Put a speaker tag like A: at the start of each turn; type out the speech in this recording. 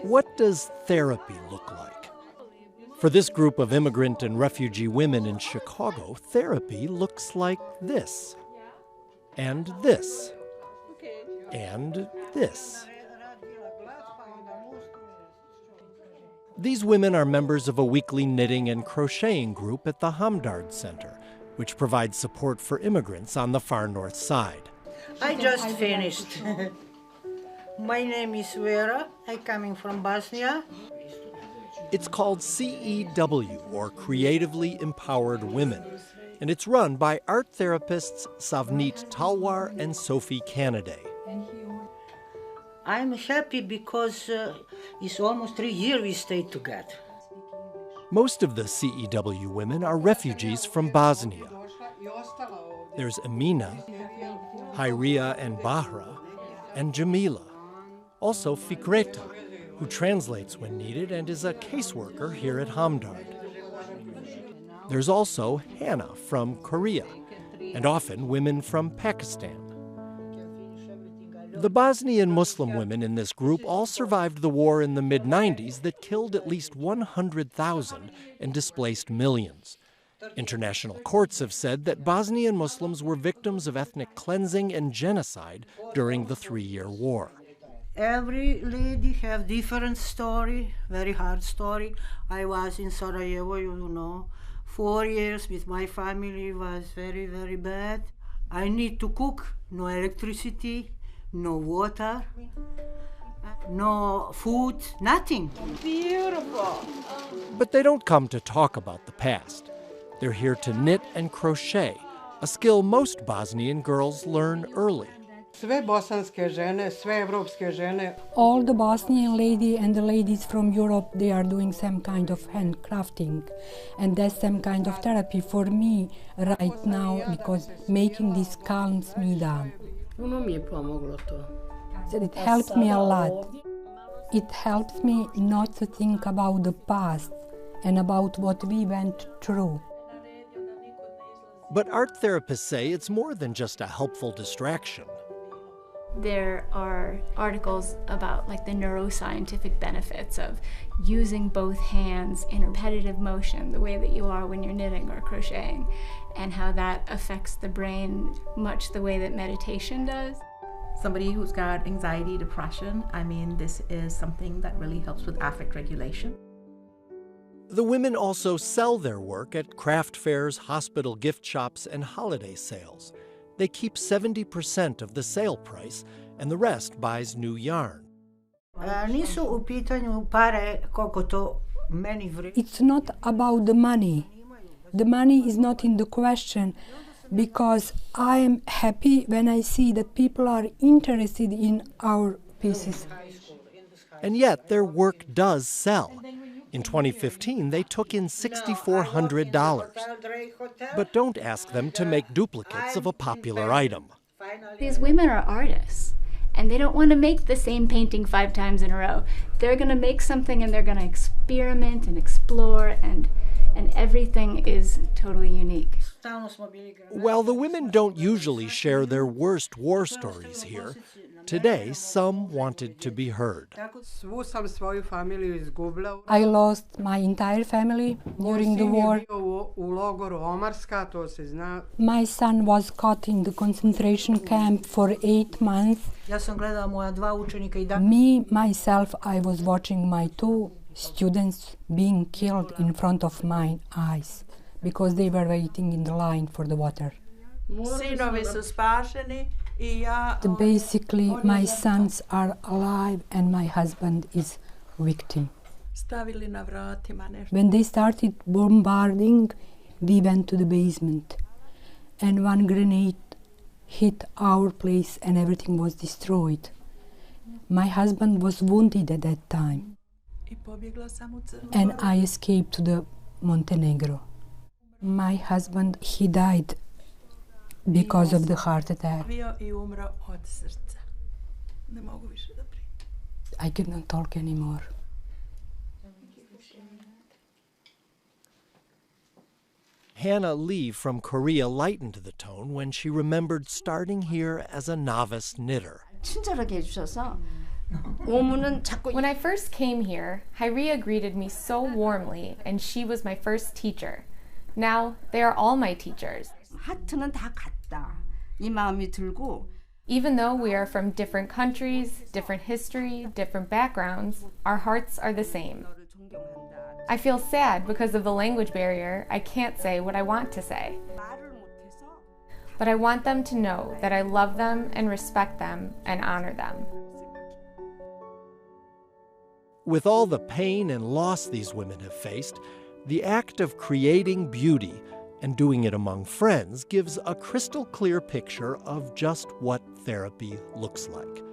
A: What does therapy look like? For this group of immigrant and refugee women in Chicago, therapy looks like this, and this, and this. These women are members of a weekly knitting and crocheting group at the Hamdard Center, which provides support for immigrants on the far north side.
B: I just finished. My name is Vera. I'm coming from Bosnia.
A: It's called CEW, or Creatively Empowered Women, and it's run by art therapists Savneet Talwar and Sophie Canaday.
B: I'm happy because it's almost 3 years we stayed together.
A: Most of the CEW women are refugees from Bosnia. There's Amina, Hayria and Bahra, and Jamila. Also Fikreta, who translates when needed and is a caseworker here at Hamdard. There's also Hannah from Korea, and often women from Pakistan. The Bosnian Muslim women in this group all survived the war in the mid-90s that killed at least 100,000 and displaced millions. International courts have said that Bosnian Muslims were victims of ethnic cleansing and genocide during the 3-year war.
B: Every lady have different story, very hard story. I was in Sarajevo, 4 years with my family was very, very bad. I need to cook, no electricity, no water, no food, nothing. Beautiful.
A: But they don't come to talk about the past. They're here to knit and crochet, a skill most Bosnian girls learn early.
C: All the Bosnian ladies and the ladies from Europe, they are doing some kind of handcrafting. And that's some kind of therapy for me right now, because making this calms me down. It helps me a lot. It helps me not to think about the past and about what we went through.
A: But art therapists say it's more than just a helpful distraction.
D: There are articles about the neuroscientific benefits of using both hands in repetitive motion, the way that you are when you're knitting or crocheting, and how that affects the brain much the way that meditation does.
E: Somebody who's got anxiety, depression, this is something that really helps with affect regulation.
A: The women also sell their work at craft fairs, hospital gift shops, and holiday sales. They keep 70% of the sale price, and the rest buys new yarn.
C: It's not about the money. The money is not in the question, because I am happy when I see that people are interested in our pieces.
A: And yet their work does sell. In 2015, they took in $6,400. But don't ask them to make duplicates of a popular item.
D: These women are artists, and they don't want to make the same painting 5 times in a row. They're going to make something, and they're going to experiment and explore, and everything is totally unique.
A: While the women don't usually share their worst war stories here, today some wanted to be heard.
C: I lost my entire family during the war. My son was caught in the concentration camp for 8 months. Me, myself, I was watching my 2 students being killed in front of my eyes because they were waiting in the line for the water. Basically, my sons are alive and my husband is victim. When they started bombarding, we went to the basement, and one grenade hit our place and everything was destroyed. My husband was wounded at that time, and I escaped to the Montenegro. My husband, he died because of the heart attack. I cannot talk anymore.
A: Hannah Lee from Korea lightened the tone when she remembered starting here as a novice knitter.
F: 친절하게 해주셔서 When I first came here, Hyria greeted me so warmly, and she was my first teacher. Now, they are all my teachers.
G: 하트는 다 같다. 이 마음이 들고
F: Even though we are from different countries, different history, different backgrounds, our hearts are the same. I feel sad because of the language barrier. I can't say what I want to say. But I want them to know that I love them and respect them and honor them.
A: With all the pain and loss these women have faced, the act of creating beauty and doing it among friends gives a crystal clear picture of just what therapy looks like.